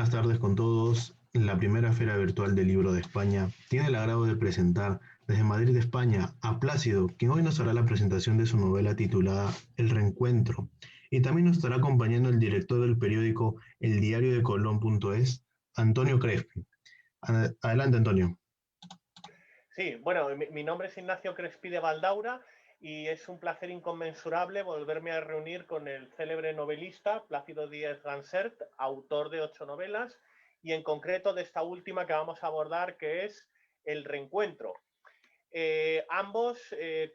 buenas tardes con todos. La primera Feria Virtual del Libro de España tiene el agrado de presentar desde Madrid, España, a Plácido, quien hoy nos hará la presentación de su novela titulada El Reencuentro. Y también nos estará acompañando el director del periódico El Diario de Colón.es, Antonio Crespi. Adelante, Antonio. Sí, bueno, mi nombre es Ignacio Crespi de Valdaura y es un placer inconmensurable volverme a reunir con el célebre novelista Plácido Díez-Gansert, autor de 8 novelas, y en concreto de esta última que vamos a abordar, que es El Reencuentro. Ambos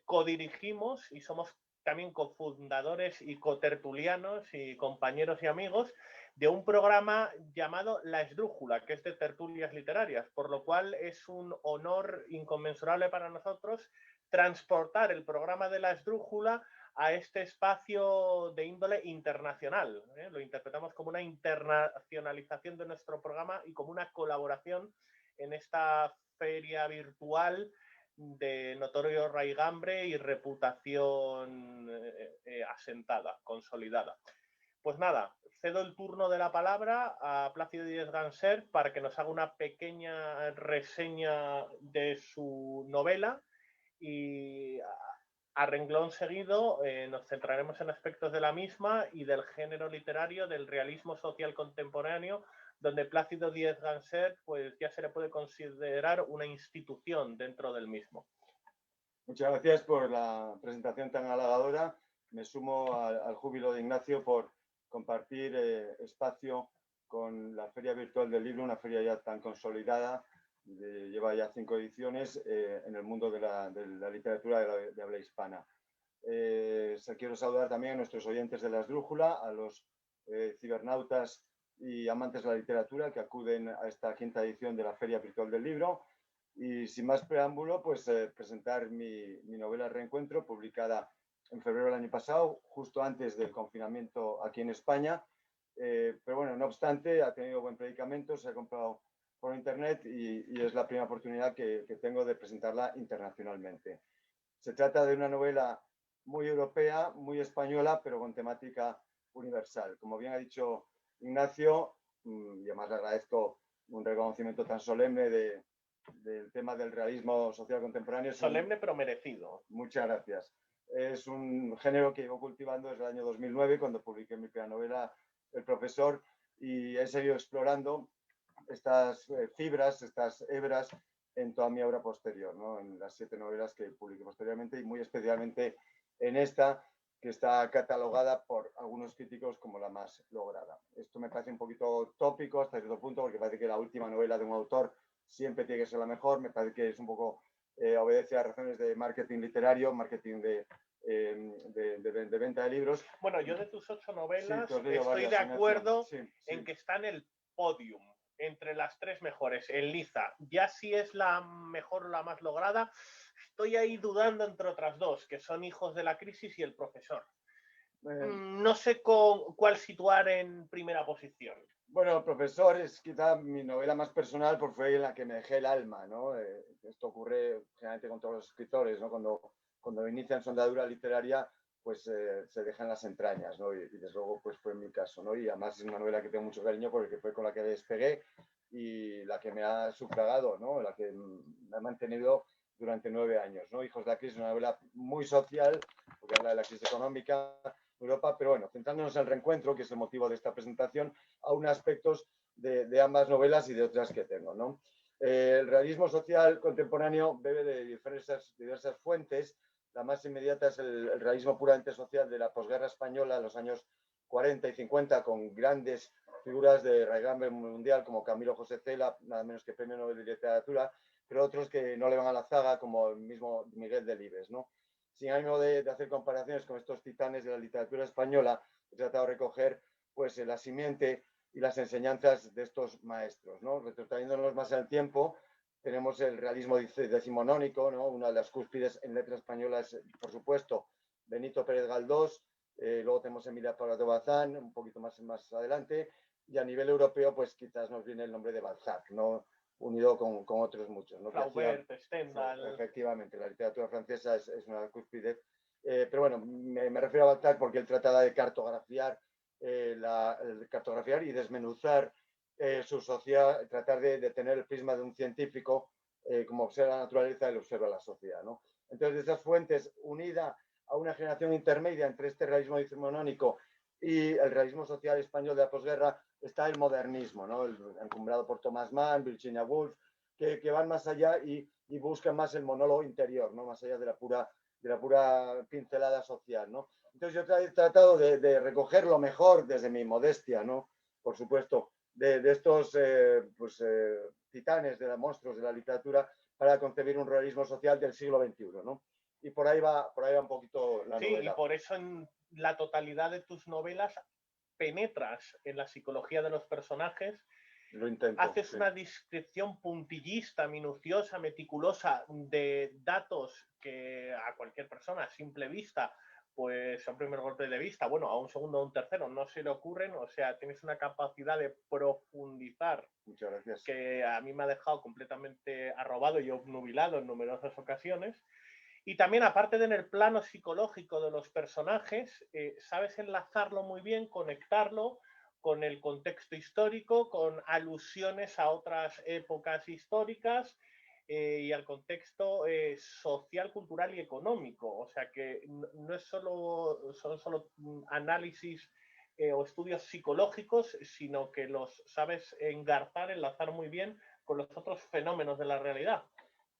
codirigimos y somos también cofundadores y cotertulianos y compañeros y amigos de un programa llamado La Esdrújula, que es de tertulias literarias, por lo cual es un honor inconmensurable para nosotros transportar el programa de La Esdrújula a este espacio de índole internacional. Lo interpretamos como una internacionalización de nuestro programa y como una colaboración en esta feria virtual de notorio raigambre y reputación asentada, consolidada. Pues nada, cedo el turno de la palabra a Plácido Díez-Gansert para que nos haga una pequeña reseña de su novela y a renglón seguido nos centraremos en aspectos de la misma y del género literario del realismo social contemporáneo, donde Plácido Díez-Gansert pues ya se le puede considerar una institución dentro del mismo. Muchas gracias por la presentación tan halagadora. Me sumo al júbilo de Ignacio por compartir espacio con la Feria Virtual del Libro, una feria ya tan consolidada, lleva ya 5 ediciones en el mundo de la literatura de habla hispana. Quiero saludar también a nuestros oyentes de La Esdrújula, a los cibernautas y amantes de la literatura que acuden a esta 5ª edición de la Feria Virtual del Libro. Y sin más preámbulo, pues presentar mi novela Reencuentro, publicada en febrero del año pasado, justo antes del confinamiento aquí en España. Pero bueno, no obstante, ha tenido buen predicamento, se ha comprado por internet y es la primera oportunidad que tengo de presentarla internacionalmente. Se trata de una novela muy europea, muy española, pero con temática universal. Como bien ha dicho Ignacio, y además le agradezco un reconocimiento tan solemne del tema del realismo social contemporáneo. Solemne pero merecido. Muchas gracias. Es un género que llevo cultivando desde el año 2009, cuando publiqué mi primera novela, El Profesor, y he seguido explorando estas fibras, estas hebras en toda mi obra posterior, ¿no? En las 7 novelas que publiqué posteriormente y muy especialmente en esta, que está catalogada por algunos críticos como la más lograda. Esto me parece un poquito tópico hasta cierto punto, porque parece que la última novela de un autor siempre tiene que ser la mejor. Me parece que es un poco, obedece a razones de marketing literario, marketing de venta de libros. Bueno, yo de tus 8 novelas sí, estoy de acuerdo en que está en el podium, entre las 3 mejores, en liza. Ya si es la mejor o la más lograda, estoy ahí dudando entre otras 2, que son Hijos de la Crisis y El Profesor. No sé cuál situar en primera posición. Bueno, El Profesor es quizá mi novela más personal porque fue en la que me dejé el alma, ¿no? Esto ocurre generalmente con todos los escritores, ¿no? Cuando inician su andadura literaria, pues se dejan las entrañas, ¿no? Y desde luego pues fue mi caso, ¿no? Y además es una novela que tengo mucho cariño porque fue con la que despegué y la que me ha sufragado, ¿no? La que me ha mantenido durante 9 años, ¿no? Hijos de la Crisis es una novela muy social, porque habla de la crisis económica de Europa, pero bueno, centrándonos en El Reencuentro, que es el motivo de esta presentación, aún aspectos de ambas novelas y de otras que tengo, ¿no? El realismo social contemporáneo bebe de diversas fuentes. La más inmediata es el realismo puramente social de la posguerra española en los años 40 y 50, con grandes figuras de raigambre mundial como Camilo José Cela, nada menos que premio Nobel de Literatura, pero otros que no le van a la zaga, como el mismo Miguel Delibes, ¿no? Sin ánimo de hacer comparaciones con estos titanes de la literatura española, he tratado de recoger pues, la simiente y las enseñanzas de estos maestros, ¿no? Retrotrayéndonos más al tiempo, tenemos el realismo decimonónico, ¿no? Una de las cúspides en letras españolas, por supuesto, Benito Pérez Galdós, luego tenemos Emilia Parra de Bazán, un poquito más adelante, y a nivel europeo, pues quizás nos viene el nombre de Balzac, ¿no? Unido con otros muchos, ¿no? Flaubert, Stendhal. Efectivamente, la literatura francesa es una cúspide. Pero bueno, me refiero a Balzac porque él trataba de cartografiar y desmenuzar su sociedad, tratar de tener el prisma de un científico, como observa la naturaleza, él observa la sociedad, ¿no? Entonces, esas fuentes, unida a una generación intermedia entre este realismo decimonónico y el realismo social español de la posguerra, está el modernismo, ¿no? Encumbrado por Thomas Mann, Virginia Woolf, que van más allá y buscan más el monólogo interior, ¿no? Más allá de la pura pincelada social, ¿no? Entonces yo he tratado de recoger lo mejor desde mi modestia, ¿no? Por supuesto, de estos titanes, de los monstruos de la literatura, para concebir un realismo social del siglo XXI, ¿no? Y por ahí va un poquito la novela. Sí, y por eso en la totalidad de tus novelas penetras en la psicología de los personajes. Lo intento. Haces una descripción puntillista, minuciosa, meticulosa de datos que a cualquier persona a simple vista, pues a un primer golpe de vista, bueno, a un segundo o un tercero no se le ocurren. O sea, tienes una capacidad de profundizar. Muchas gracias. Que a mí me ha dejado completamente arrobado y obnubilado en numerosas ocasiones. Y también, aparte de en el plano psicológico de los personajes, sabes enlazarlo muy bien, conectarlo con el contexto histórico, con alusiones a otras épocas históricas y al contexto social, cultural y económico. O sea que no es son solo análisis o estudios psicológicos, sino que los sabes enlazar muy bien con los otros fenómenos de la realidad.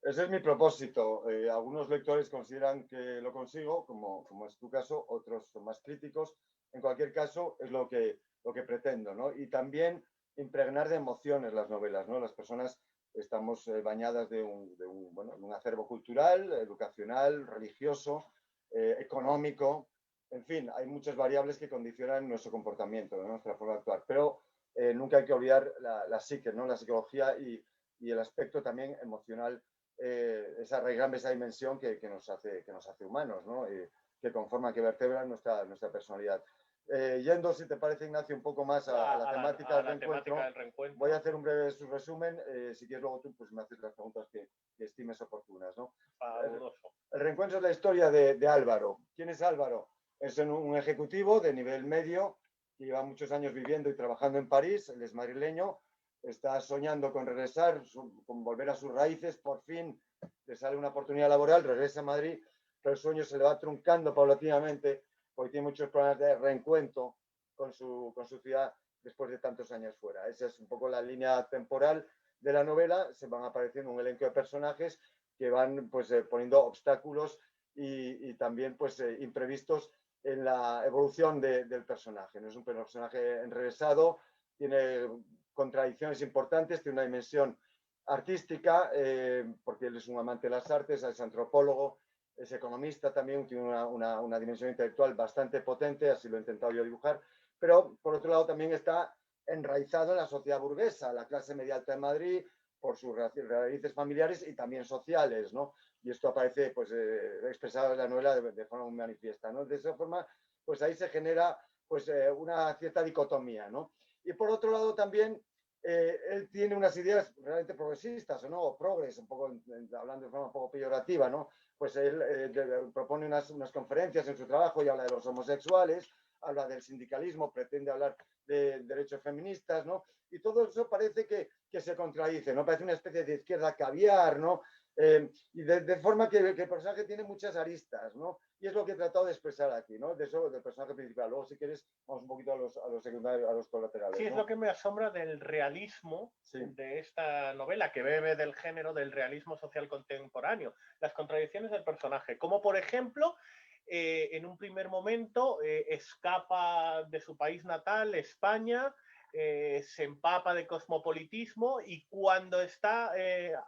Ese es mi propósito. Algunos lectores consideran que lo consigo, como es tu caso, otros son más críticos. En cualquier caso, es lo que pretendo, ¿no? Y también impregnar de emociones las novelas, ¿no? Las personas estamos bañadas de un acervo cultural, educacional, religioso, económico. En fin, hay muchas variables que condicionan nuestro comportamiento, ¿no? Nuestra forma de actuar. Pero nunca hay que olvidar la psique, ¿no? La psicología y el aspecto también emocional, esa raigambre, esa dimensión que nos hace humanos, ¿no? Que conforman, que vertebran nuestra personalidad. Yendo, si te parece, Ignacio, un poco más a la temática del reencuentro, voy a hacer un breve resumen. Si quieres, luego tú pues, me haces las preguntas que estimes oportunas, ¿no? El reencuentro es la historia de Álvaro. ¿Quién es Álvaro? Es un ejecutivo de nivel medio que lleva muchos años viviendo y trabajando en París. Él es madrileño. Está soñando con regresar, con volver a sus raíces. Por fin le sale una oportunidad laboral, regresa a Madrid, pero el sueño se le va truncando paulatinamente porque tiene muchos problemas de reencuentro con su ciudad después de tantos años fuera. Esa es un poco la línea temporal de la novela. Se van apareciendo un elenco de personajes que van pues, poniendo obstáculos y también pues, imprevistos en la evolución del personaje. No es un personaje enrevesado, tiene contradicciones importantes, tiene una dimensión artística, porque él es un amante de las artes, es antropólogo, es economista también, tiene una dimensión intelectual bastante potente, así lo he intentado yo dibujar, pero por otro lado también está enraizado en la sociedad burguesa, la clase media alta de Madrid, por sus raíces familiares y también sociales, ¿no? Y esto aparece pues, expresado en la novela de forma muy manifiesta, ¿no? De esa forma, pues ahí se genera pues, una cierta dicotomía, ¿no? Y por otro lado también él tiene unas ideas realmente progresistas, ¿no? O progres, un poco, hablando de forma un poco peyorativa, ¿no? Pues él propone unas conferencias en su trabajo y habla de los homosexuales, habla del sindicalismo, pretende hablar de derechos feministas, ¿no? Y todo eso parece que se contradice, ¿no? Parece una especie de izquierda caviar, ¿no? Y de forma que el personaje tiene muchas aristas, ¿no? Y es lo que he tratado de expresar aquí, ¿no? De eso, del personaje principal. Luego, si quieres, vamos un poquito a los secundarios, a los colaterales. Sí, ¿no? es lo que me asombra del realismo de esta novela, que bebe del género del realismo social contemporáneo. Las contradicciones del personaje, como por ejemplo, en un primer momento escapa de su país natal, España, se empapa de cosmopolitismo y cuando está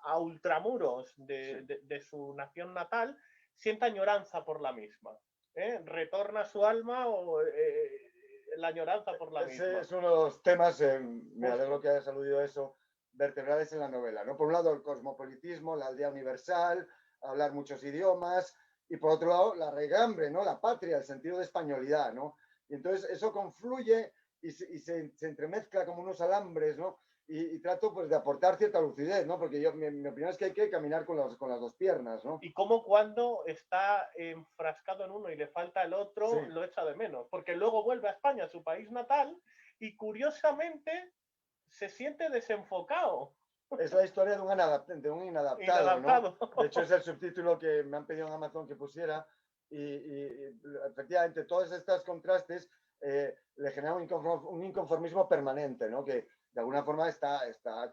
a ultramuros de su nación natal, siente añoranza por la misma. Retorna su alma o la añoranza por la misma. Ese es uno de los temas, me alegro que hayas aludido a eso, vertebrales en la novela, ¿no? Por un lado el cosmopolitismo, la aldea universal, hablar muchos idiomas, y por otro lado la regambre, ¿no? La patria, el sentido de españolidad, ¿no? Y entonces eso confluye y se entremezcla como unos alambres, ¿no? Y trato pues de aportar cierta lucidez, ¿no? Porque mi opinión es que hay que caminar con las dos piernas, ¿no? Y como cuando está enfrascado en uno y le falta el otro, lo echa de menos, porque luego vuelve a España, su país natal, y curiosamente se siente desenfocado. Es la historia de un inadaptado, ¿no? De hecho, es el subtítulo que me han pedido en Amazon que pusiera y efectivamente todos estos contrastes le generan un inconformismo permanente, ¿no? Que de alguna forma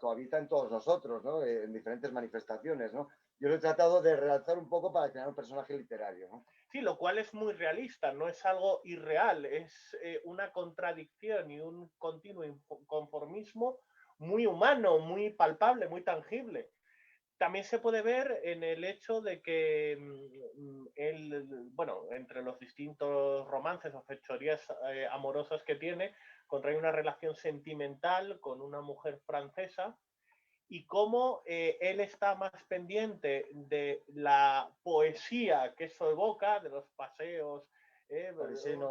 cohabita en todos nosotros, ¿no? En diferentes manifestaciones, ¿no? Yo lo he tratado de realzar un poco para crear un personaje literario, ¿no? Sí, lo cual es muy realista, no es algo irreal, es una contradicción y un continuo inconformismo muy humano, muy palpable, muy tangible. También se puede ver en el hecho de que él, bueno, entre los distintos romances o fechorías amorosas que tiene, contrae una relación sentimental con una mujer francesa y cómo él está más pendiente de la poesía que eso evoca, de los paseos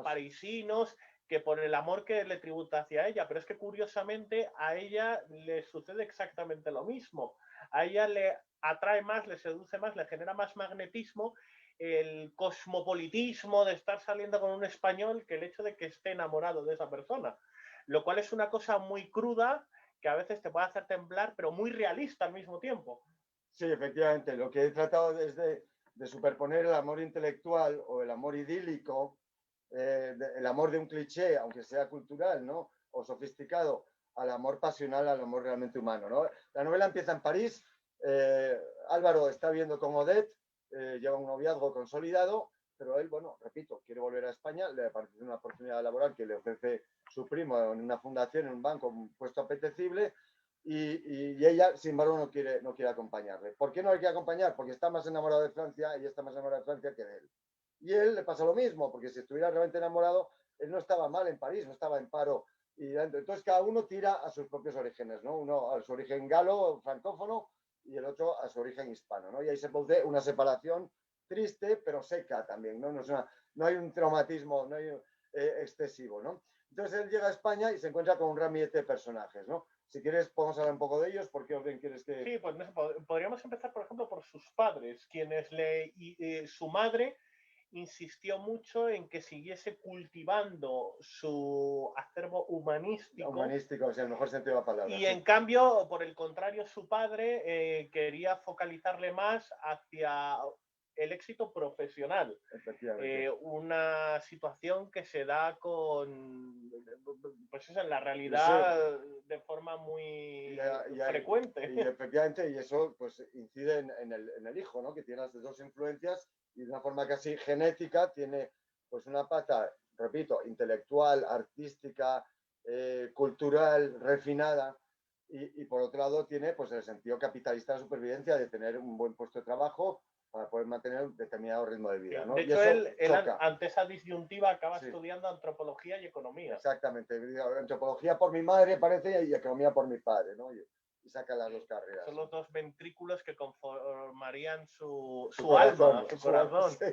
parisinos, que por el amor que le tributa hacia ella. Pero es que curiosamente a ella le sucede exactamente lo mismo. A ella le atrae más, le seduce más, le genera más magnetismo el cosmopolitismo de estar saliendo con un español que el hecho de que esté enamorado de esa persona. Lo cual es una cosa muy cruda que a veces te puede hacer temblar, pero muy realista al mismo tiempo. Sí, efectivamente. Lo que he tratado es de superponer el amor intelectual o el amor idílico, el amor de un cliché, aunque sea cultural, ¿no? O sofisticado, al amor pasional, al amor realmente humano, ¿no? La novela empieza en París. Álvaro está viendo con Odette, lleva un noviazgo consolidado, pero él, bueno, repito, quiere volver a España, le parece una oportunidad laboral que le ofrece su primo en una fundación, en un banco, un puesto apetecible, y ella, sin embargo, no quiere acompañarle. ¿Por qué no le quiere acompañar? Porque está más enamorado de Francia, ella está más enamorada de Francia que de él. Y él le pasa lo mismo, porque si estuviera realmente enamorado, él no estaba mal en París, no estaba en paro. Y entonces cada uno tira a sus propios orígenes, ¿no? Uno a su origen galo, francófono, y el otro a su origen hispano, ¿no? Y ahí se produce una separación triste, pero seca también, ¿no? No hay un traumatismo, no hay excesivo, ¿no? Entonces él llega a España y se encuentra con un ramillete de personajes, ¿no? Si quieres, podemos hablar un poco de ellos. ¿Por qué orden quieres que...? Sí, pues podríamos empezar, por ejemplo, por sus padres, quienes su madre insistió mucho en que siguiese cultivando su acervo humanístico. Humanístico, o sea, el mejor sentido de la palabra. Y en cambio, por el contrario, su padre quería focalizarle más hacia el éxito profesional. Una situación que se da con, pues eso, en la realidad de forma muy frecuente. Y efectivamente, y eso pues incide en el hijo, ¿no? Que tiene las dos influencias y de una forma casi genética tiene pues una pata, repito, intelectual, artística, cultural, refinada, y por otro lado tiene pues el sentido capitalista de la supervivencia, de tener un buen puesto de trabajo para poder mantener un determinado ritmo de vida, ¿no? De hecho, él ante esa disyuntiva acaba estudiando antropología y economía. Exactamente. Antropología por mi madre, parece, y economía por mi padre, ¿no? Y saca las dos carreras. Son los dos ventrículos que conformarían su alma, su corazón. Sí.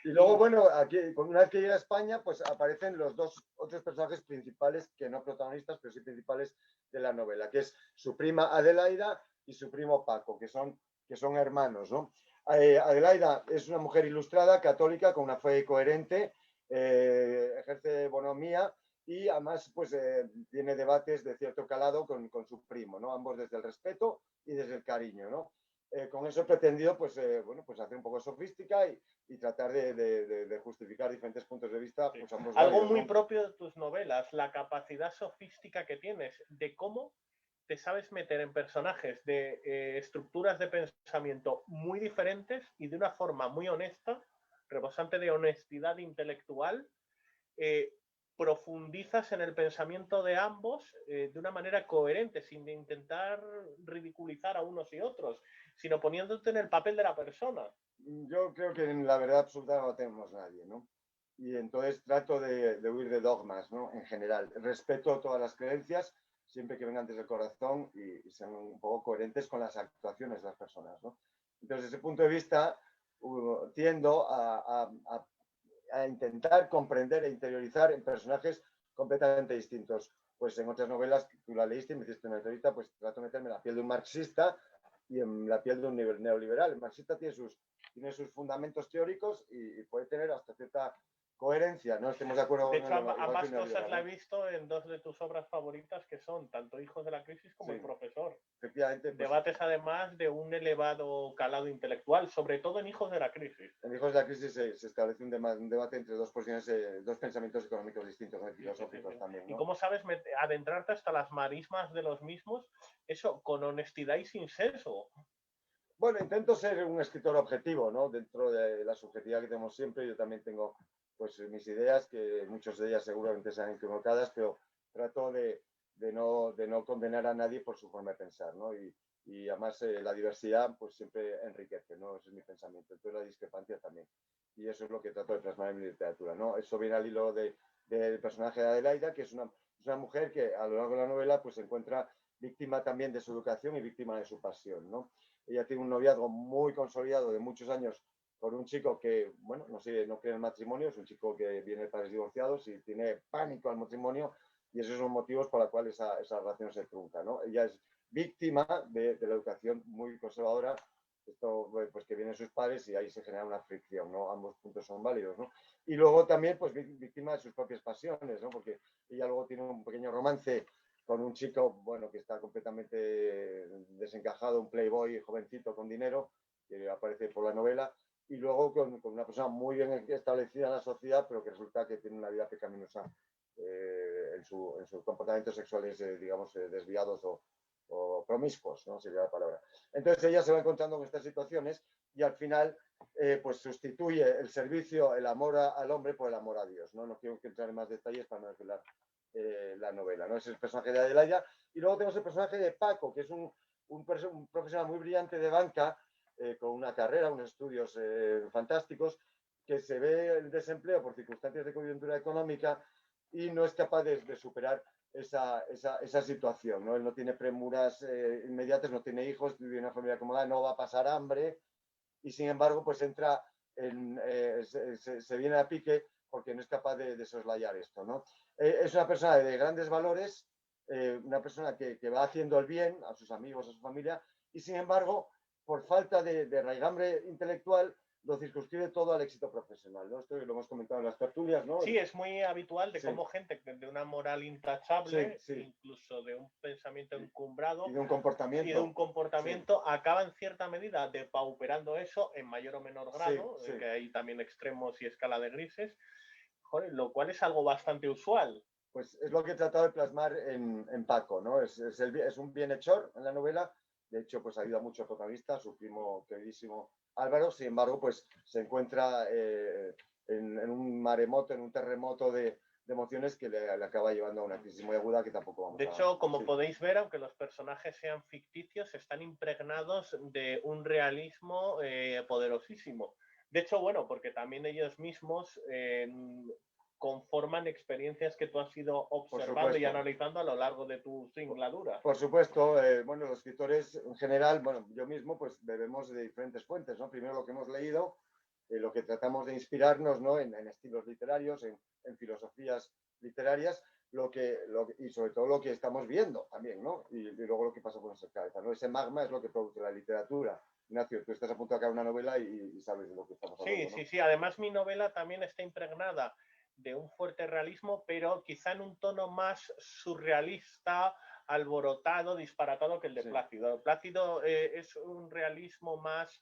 Y luego, bueno, aquí, una vez que llega a España, pues aparecen los dos otros personajes principales, que no protagonistas, pero sí principales de la novela, que es su prima Adelaida y su primo Paco, que son hermanos, ¿no? Adelaida es una mujer ilustrada, católica, con una fe coherente, ejerce bonomía y además pues tiene debates de cierto calado con su primo, ¿no? Ambos desde el respeto y desde el cariño, ¿no? Con eso he pretendido pues, bueno, pues hacer un poco de sofística y tratar de justificar diferentes puntos de vista. Pues, ambos algo lados, muy ¿no? propio de tus novelas, la capacidad sofística que tienes de cómo te sabes meter en personajes de estructuras de pensamiento muy diferentes y de una forma muy honesta, rebosante de honestidad intelectual, profundizas en el pensamiento de ambos de una manera coherente, sin intentar ridiculizar a unos y otros, sino poniéndote en el papel de la persona. Yo creo que en la verdad absoluta no tenemos nadie, ¿no? Y entonces trato de huir de dogmas, ¿no? En general. Respeto todas las creencias, siempre que vengan desde el corazón y sean un poco coherentes con las actuaciones de las personas, ¿no? Entonces, desde ese punto de vista, tiendo a intentar comprender e interiorizar en personajes completamente distintos. Pues en otras novelas, tú la leíste y me hiciste una entrevista, pues trato de meterme en la piel de un marxista y en la piel de un neoliberal. El marxista tiene sus fundamentos teóricos y puede tener hasta cierta coherencia, no estemos de acuerdo De con hecho, igual ambas que una cosas libra, la he ¿no? visto en dos de tus obras favoritas, que son tanto Hijos de la Crisis como Sí, El Profesor. efectivamente, pues Debates además de un elevado calado intelectual, sobre todo en Hijos de la Crisis. en Hijos de la Crisis se establece un debate entre dos posiciones, dos pensamientos económicos distintos, ¿no? Y filosóficos también, Y ¿no? cómo sabes adentrarte hasta las marismas de los mismos, eso, con honestidad y sin sesgo. Bueno, intento ser un escritor objetivo, ¿no? Dentro de la subjetividad que tenemos siempre, yo también tengo pues mis ideas, que muchas de ellas seguramente sean equivocadas, pero trato de no condenar a nadie por su forma de pensar, ¿no? Y además la diversidad pues siempre enriquece, ¿no? Ese es mi pensamiento. Entonces la discrepancia también. Y eso es lo que trato de plasmar en mi literatura, ¿no? Eso viene al hilo del personaje de Adelaida, que es una mujer que a lo largo de la novela pues se encuentra víctima también de su educación y víctima de su pasión, ¿no? Ella tiene un noviazgo muy consolidado de muchos años con un chico que, bueno, no sé, no cree en el matrimonio, es un chico que viene de padres divorciados y tiene pánico al matrimonio, y esos son motivos por los cuales esa relación se trunca, ¿no? Ella es víctima de la educación muy conservadora, esto pues que vienen sus padres y ahí se genera una fricción, ¿no? Ambos puntos son válidos, ¿no? Y luego también pues víctima de sus propias pasiones, ¿no? Porque ella luego tiene un pequeño romance con un chico, bueno, que está completamente desencajado, un playboy jovencito con dinero, que aparece por la novela, y luego con una persona muy bien establecida en la sociedad, pero que resulta que tiene una vida pecaminosa en sus comportamientos sexuales, digamos, desviados o promiscuos, ¿no? Sería la palabra. Entonces ella se va encontrando con estas situaciones y al final pues sustituye el servicio, el amor al hombre por el amor a Dios, ¿no? No quiero entrar en más detalles para no desvelar la novela, ¿no? Es el personaje de Adelaida. Y luego tenemos el personaje de Paco, que es un profesional muy brillante de banca, con una carrera, unos estudios fantásticos, que se ve el desempleo por circunstancias de coyuntura económica y no es capaz de superar esa situación, ¿no? Él no tiene premuras inmediatas, no tiene hijos, vive en una familia acomodada, no va a pasar hambre, y sin embargo pues entra se viene a pique porque no es capaz de soslayar esto, ¿no? Es una persona de grandes valores, una persona que va haciendo el bien a sus amigos, a su familia, y sin embargo, por falta de raigambre intelectual, lo circunscribe todo al éxito profesional, ¿no? Esto lo hemos comentado en las tertulias, ¿no? Sí, es muy habitual de Sí. cómo gente de una moral intachable, Sí, sí. incluso de un pensamiento encumbrado Y de un comportamiento. y de un comportamiento, acaba en cierta medida depauperando eso en mayor o menor grado, Sí, sí. que hay también extremos y escala de grises, joder, lo cual es algo bastante usual. Pues es lo que he tratado de plasmar en Paco, ¿no? Es un bienhechor en la novela. De hecho, pues ayuda mucho al protagonista, su primo queridísimo Álvaro. Sin embargo, pues se encuentra en un maremoto, en un terremoto de emociones que le acaba llevando a una crisis muy aguda que tampoco vamos De a... hecho, como Sí. podéis ver, aunque los personajes sean ficticios, están impregnados de un realismo poderosísimo. De hecho, bueno, porque también ellos mismos conforman experiencias que tú has ido observando y analizando a lo largo de tu singladura. Por supuesto, bueno, los escritores en general, bueno, yo mismo, pues bebemos de diferentes fuentes, ¿no? Primero lo que hemos leído, lo que tratamos de inspirarnos, ¿no? En estilos literarios, en filosofías literarias, y sobre todo lo que estamos viendo también, ¿no? Y luego lo que pasa por nuestra cabeza, ¿no? Ese magma es lo que produce la literatura. Ignacio, tú estás a punto de acabar una novela y sabes de lo que estamos hablando, ¿no? Sí, sí, sí. Además, mi novela también está impregnada de un fuerte realismo, pero quizá en un tono más surrealista, alborotado, disparatado que el de Plácido. Plácido es un realismo más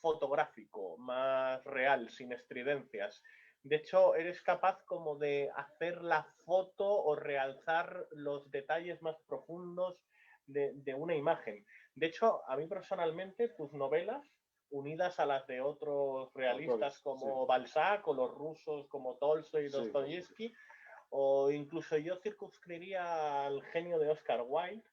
fotográfico, más real, sin estridencias. De hecho, eres capaz como de hacer la foto o realzar los detalles más profundos de una imagen. De hecho, a mí personalmente, tus novelas, unidas a las de otros realistas como Balzac o los rusos como Tolstoy y Dostoyevsky, o incluso yo circunscribiría al genio de Oscar Wilde,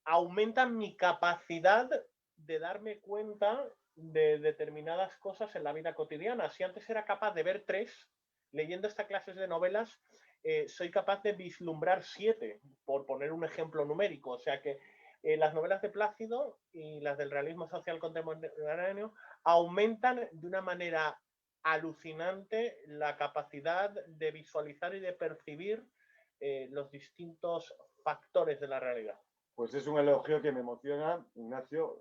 aumentan mi capacidad de darme cuenta de determinadas cosas en la vida cotidiana. Si antes era capaz de ver 3, leyendo esta clase de novelas, soy capaz de vislumbrar 7, por poner un ejemplo numérico. O sea que las novelas de Plácido y las del realismo social contemporáneo aumentan de una manera alucinante la capacidad de visualizar y de percibir los distintos factores de la realidad. Pues es un elogio que me emociona, Ignacio.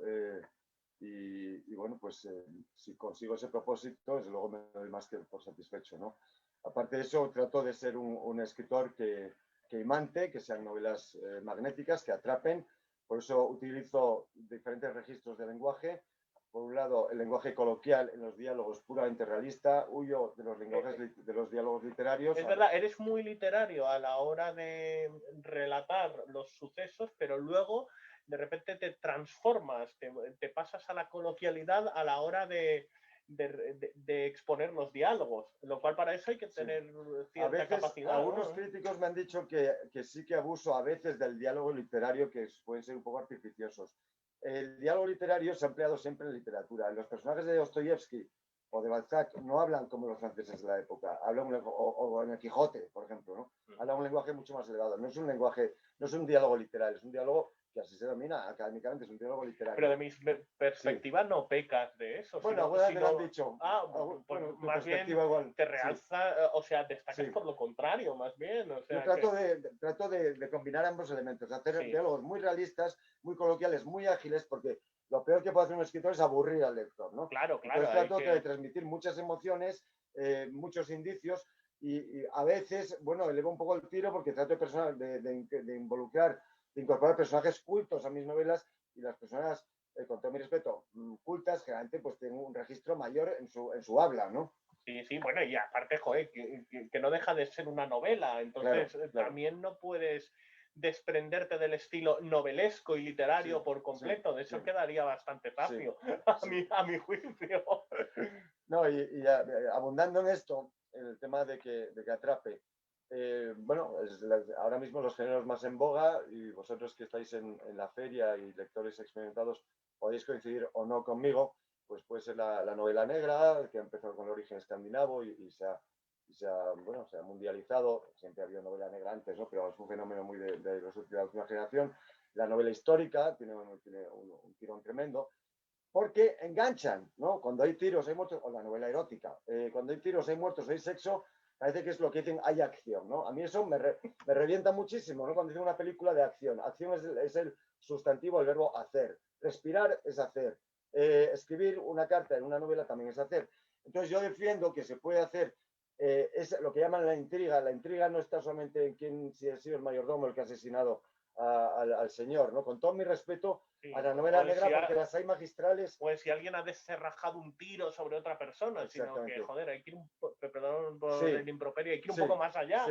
y bueno, pues si consigo ese propósito, desde luego me doy más que por satisfecho, ¿no? Aparte de eso, trato de ser un escritor que imante, que sean novelas magnéticas, que atrapen. Por eso utilizo diferentes registros de lenguaje. Por un lado, el lenguaje coloquial en los diálogos puramente realista, huyo de los lenguajes de los diálogos literarios. Es verdad, eres muy literario a la hora de relatar los sucesos, pero luego de repente te transformas, te pasas a la coloquialidad a la hora de exponer los diálogos, lo cual para eso hay que tener cierta a veces, capacidad. Algunos críticos me han dicho que sí que abuso a veces del diálogo literario, que pueden ser un poco artificiosos. El diálogo literario se ha empleado siempre en literatura. Los personajes de Dostoyevsky o de Balzac no hablan como los franceses de la época, hablan o en el Quijote, por ejemplo, ¿no? Hablan un lenguaje mucho más elevado. No es un lenguaje, no es un diálogo literal, es un diálogo que así se denomina académicamente, es un diálogo literario. Pero de mi perspectiva no pecas de eso. Bueno, algunas me lo han dicho. Pues bueno, más bien igual, te realza, o sea, destacas por lo contrario, más bien. O sea, yo trato de combinar ambos elementos, de hacer diálogos muy realistas, muy coloquiales, muy ágiles, porque lo peor que puede hacer un escritor es aburrir al lector, ¿no? Claro. Entonces trato de transmitir muchas emociones, muchos indicios, y a veces, bueno, elevo un poco el tiro porque trato de involucrar, de incorporar personajes cultos a mis novelas, y las personas, con todo mi respeto, cultas, generalmente pues tienen un registro mayor en su habla, ¿no? Sí, bueno, y aparte, joder, que no deja de ser una novela, entonces claro. También no puedes desprenderte del estilo novelesco y literario por completo, de eso quedaría bastante fácil, a mi juicio. No, y abundando en esto, en el tema de que atrape, bueno, ahora mismo los géneros más en boga, y vosotros que estáis en la feria y lectores experimentados podéis coincidir o no conmigo, pues puede ser la novela negra, que ha empezado con el origen escandinavo y se ha mundializado. Siempre ha habido novela negra antes, ¿no? Pero es un fenómeno muy de la última generación. La novela histórica tiene un tirón tremendo, porque enganchan, ¿no? Cuando hay tiros, hay muertos, o la novela erótica, cuando hay tiros, hay muertos, hay sexo, parece que es lo que dicen, hay acción, ¿no? A mí eso me revienta muchísimo, ¿no? Cuando dicen una película de acción, acción es el sustantivo, el verbo hacer, respirar es hacer, escribir una carta en una novela también es hacer. Entonces yo defiendo que se puede hacer, es lo que llaman la intriga no está solamente en quién, si ha sido el mayordomo el que ha asesinado al señor, ¿no? Con todo mi respeto a la novela negra, porque las hay magistrales. Pues si alguien ha descerrajado un tiro sobre otra persona, sino que, joder, hay que ir perdón por el improperio, hay que ir un poco más allá.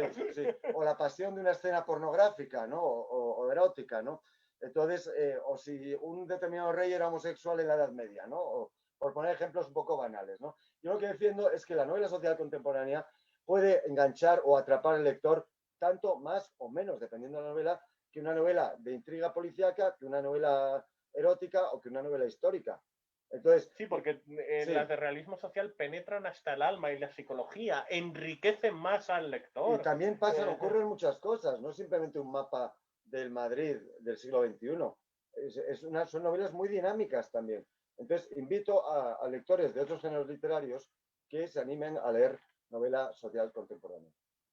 O la pasión de una escena pornográfica, ¿no? O erótica, ¿no? Entonces, o si un determinado rey era homosexual en la Edad Media, ¿no? O, por poner ejemplos un poco banales, ¿no? Yo lo que defiendo es que la novela social contemporánea puede enganchar o atrapar al lector tanto más o menos, dependiendo de la novela, que una novela de intriga policíaca, que una novela erótica o que una novela histórica. Entonces, sí, porque las de realismo social penetran hasta el alma y la psicología, enriquecen más al lector. Y también ocurren muchas cosas, no simplemente un mapa del Madrid del siglo XXI. Son novelas muy dinámicas también. Entonces, invito a lectores de otros géneros literarios que se animen a leer novela social contemporánea.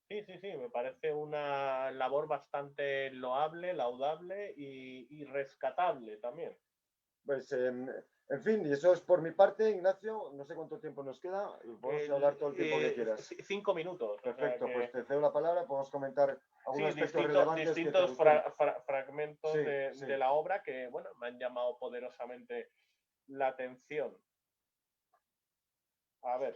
Sí, me parece una labor bastante loable, laudable y rescatable también. Pues, en fin, y eso es por mi parte, Ignacio. No sé cuánto tiempo nos queda. Podemos hablar todo el tiempo que quieras. 5 minutos. Perfecto, o sea que... pues te cedo la palabra. Podemos comentar algunos aspectos relevantes. Distintos fragmentos de la obra que, bueno, me han llamado poderosamente la atención. A ver.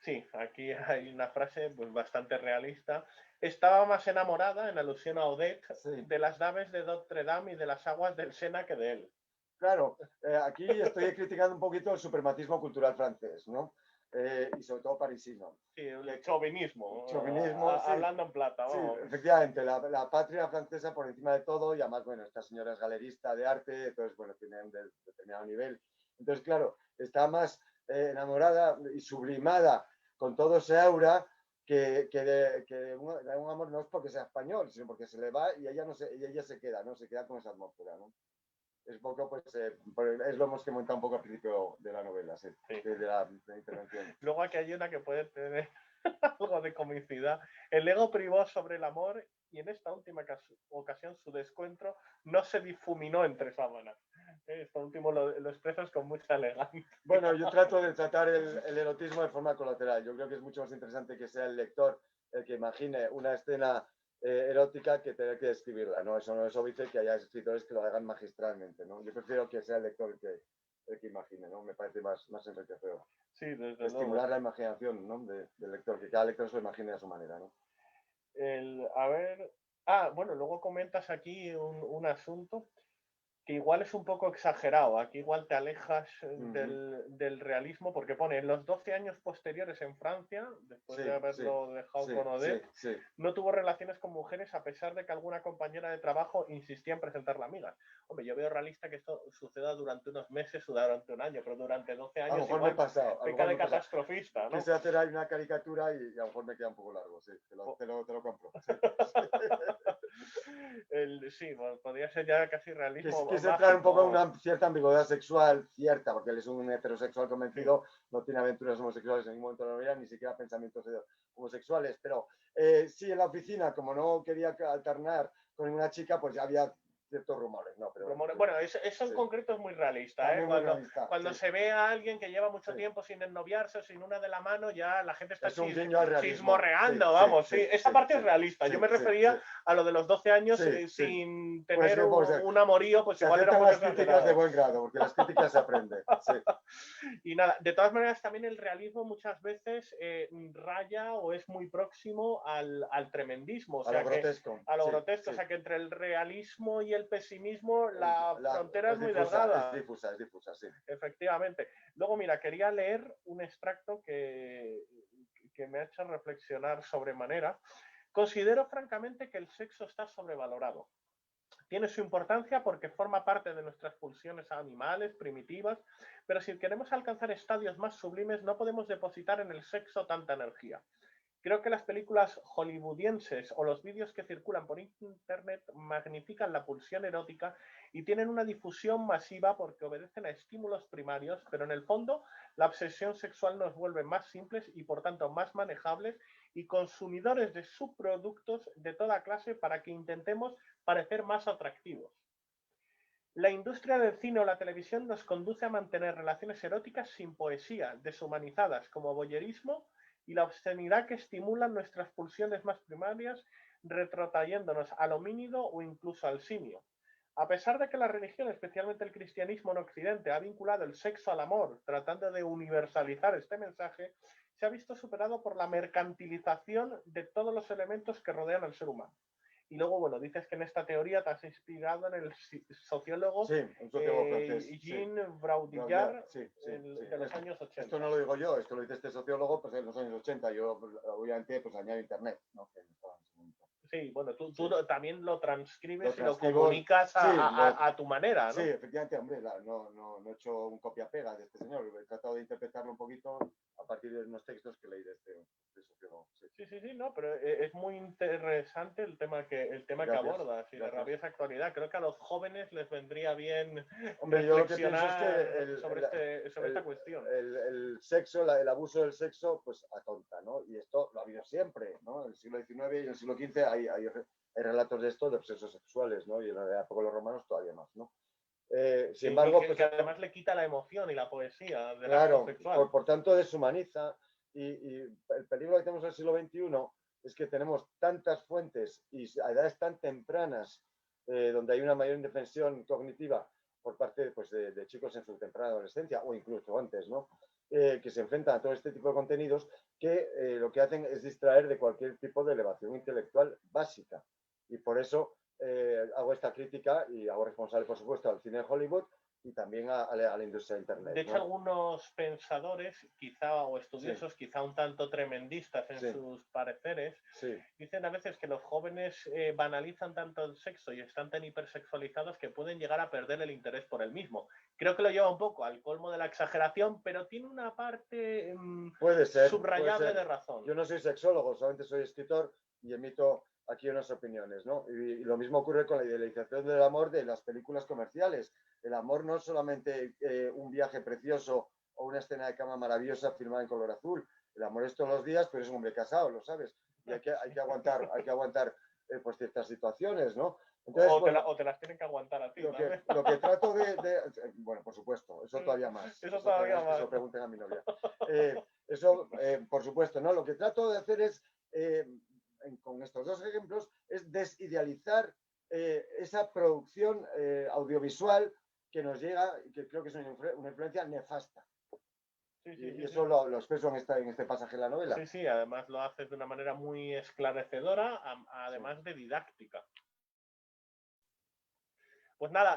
Sí, aquí hay una frase pues, bastante realista. Estaba más enamorada, en alusión a Odette, de las naves de Notre Dame y de las aguas del Sena que de él. Claro, aquí estoy criticando un poquito el suprematismo cultural francés, ¿no? Y sobre todo parisino. Sí, el chauvinismo. Hablando en plata. Sí, efectivamente, la patria francesa por encima de todo, y además, bueno, esta señora es galerista de arte, entonces, bueno, tiene un determinado nivel. Entonces, claro, está más enamorada y sublimada con todo ese aura que un amor no es porque sea español, sino porque se le va y ella se queda, ¿no? Se queda con esa atmósfera, ¿no? Es poco, pues, es lo hemos comentado un poco al principio de la novela, de la intervención. Luego aquí hay una que puede tener algo de comicidad. El ego privó sobre el amor y en esta última ocasión su descuentro no se difuminó entre sábanas. Esto último lo expresas con mucha elegancia. Bueno, yo trato de tratar el erotismo de forma colateral. Yo creo que es mucho más interesante que sea el lector el que imagine una escena erótica que tener que describirla, ¿no? Eso no es obvio que haya escritores que lo hagan magistralmente, ¿no? Yo prefiero que sea el lector el que imagine, ¿no? Me parece más enriquecedor. Sí, desde Estimular luego. la imaginación, ¿no? Del lector, que cada lector se lo imagine a su manera, ¿no? A ver. Bueno, luego comentas aquí un asunto que igual es un poco exagerado. Aquí igual te alejas del realismo, porque pone en los 12 años posteriores en Francia, después de haberlo dejado con Odette, no tuvo relaciones con mujeres a pesar de que alguna compañera de trabajo insistía en presentarla amigas. Hombre, yo veo realista que esto suceda durante unos meses o durante un año, pero durante 12 años a lo mejor igual me he pasado, peca de catastrofista, ¿no? Quise hacer ahí una caricatura y a lo mejor me queda un poco largo, sí, te lo compro. Sí. Sí, bueno, podría ser ya casi realismo. Quise entrar un poco en una cierta ambigüedad sexual, cierta, porque él es un heterosexual convencido, no tiene aventuras homosexuales en ningún momento de la vida, ni siquiera pensamientos homosexuales, pero sí, en la oficina, como no quería alternar con ninguna chica, pues ya había ciertos rumores, ¿no? Pero, bueno, eso en concreto es muy realista, ¿eh? Cuando se ve a alguien que lleva mucho tiempo sin ennoviarse, sin una de la mano, ya la gente está chismorreando, vamos, sí. Esa parte es realista. Yo me refería a lo de los 12 años sin tener un amorío, pues igual era las críticas de buen grado, porque las críticas se aprenden. Y nada, de todas maneras, también el realismo muchas veces raya o es muy próximo al tremendismo, o sea, a lo grotesco. A lo grotesco, o sea, que entre el realismo y el pesimismo la frontera es muy delgada. Es difusa, sí. Efectivamente. Luego, mira, quería leer un extracto que me ha hecho reflexionar sobremanera. Considero francamente que el sexo está sobrevalorado. Tiene su importancia porque forma parte de nuestras pulsiones animales, primitivas, pero si queremos alcanzar estadios más sublimes no podemos depositar en el sexo tanta energía. Creo que las películas hollywoodienses o los vídeos que circulan por internet magnifican la pulsión erótica y tienen una difusión masiva porque obedecen a estímulos primarios, pero en el fondo la obsesión sexual nos vuelve más simples y por tanto más manejables y consumidores de subproductos de toda clase para que intentemos parecer más atractivos. La industria del cine o la televisión nos conduce a mantener relaciones eróticas sin poesía, deshumanizadas como voyerismo y la obscenidad que estimulan nuestras pulsiones más primarias, retrotrayéndonos al homínido o incluso al simio. A pesar de que la religión, especialmente el cristianismo en Occidente, ha vinculado el sexo al amor, tratando de universalizar este mensaje, se ha visto superado por la mercantilización de todos los elementos que rodean al ser humano. Y luego, bueno, dices que en esta teoría te has inspirado en el sociólogo, francés, Jean Baudrillard, de los años 80. Esto no lo digo yo, esto lo dice este sociólogo pues, en los años 80. Yo, obviamente, pues añado internet, ¿no? Sí, bueno, tú también lo transcribes y lo comunicas a tu manera, ¿no? Sí, efectivamente, hombre, no he hecho un copia-pega de este señor, he tratado de interpretarlo un poquito a partir de unos textos que leí de este sociólogo. Sí, no, pero es muy interesante el tema que abordas y de rabiosa actualidad. Creo que a los jóvenes les vendría bien reflexionar sobre esta cuestión. El sexo, el abuso del sexo, pues atonta, ¿no? Y esto lo ha habido siempre, ¿no? En el siglo XIX y en el siglo XV hay relatos de esto, de obsesos sexuales, ¿no? Y en la época de los romanos todavía más, ¿no? Sin embargo, que además le quita la emoción y la poesía del acto sexual. Por tanto, deshumaniza. Y el peligro que tenemos en el siglo XXI es que tenemos tantas fuentes y a edades tan tempranas donde hay una mayor indefensión cognitiva por parte pues, de chicos en su temprana adolescencia o incluso antes, ¿no? Que se enfrentan a todo este tipo de contenidos que lo que hacen es distraer de cualquier tipo de elevación intelectual básica. Y por eso hago esta crítica y hago responsable, por supuesto, al cine de Hollywood y también a la industria de Internet. De hecho, algunos pensadores, quizá, o estudiosos, quizá un tanto tremendistas en sus pareceres, dicen a veces que los jóvenes banalizan tanto el sexo y están tan hipersexualizados que pueden llegar a perder el interés por el mismo. Creo que lo lleva un poco al colmo de la exageración, pero tiene una parte subrayable de razón. Yo no soy sexólogo, solamente soy escritor y emito aquí unas opiniones, ¿no? Y lo mismo ocurre con la idealización del amor de las películas comerciales. El amor no es solamente un viaje precioso o una escena de cama maravillosa filmada en color azul. El amor es todos los días, pero es un hombre casado, lo sabes. Y hay que aguantar pues ciertas situaciones, ¿no? Entonces, o te las tienen que aguantar a ti. Lo que trato bueno, por supuesto, eso todavía más. Eso todavía más. Que se lo pregunten a mi novia. Por supuesto, ¿no? Lo que trato de hacer es, con estos dos ejemplos, es desidealizar esa producción audiovisual que nos llega y que creo que es una influencia nefasta. Y eso lo expreso en este pasaje de la novela. Sí, sí, además lo haces de una manera muy esclarecedora, además de didáctica. Pues nada,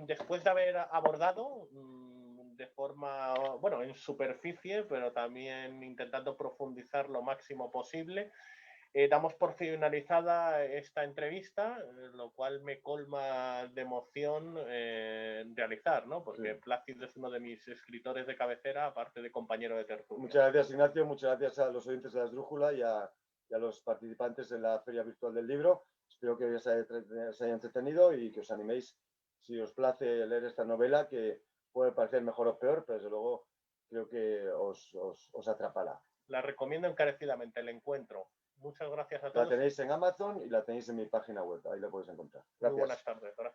después de haber abordado de forma, bueno, en superficie, pero también intentando profundizar lo máximo posible, damos por finalizada esta entrevista, lo cual me colma de emoción realizar, ¿no? Porque sí. Plácido es uno de mis escritores de cabecera, aparte de compañero de tertulia. Muchas gracias, Ignacio. Muchas gracias a los oyentes de La Esdrújula y a los participantes en la Feria Virtual del Libro. Espero que os haya entretenido y que os animéis, si os place, leer esta novela, que puede parecer mejor o peor, pero desde luego creo que os atrapará. La recomiendo encarecidamente, El Encuentro. Muchas gracias a todos. La tenéis en Amazon y la tenéis en mi página web, ahí la podéis encontrar. Gracias. Muy buenas tardes. Gracias.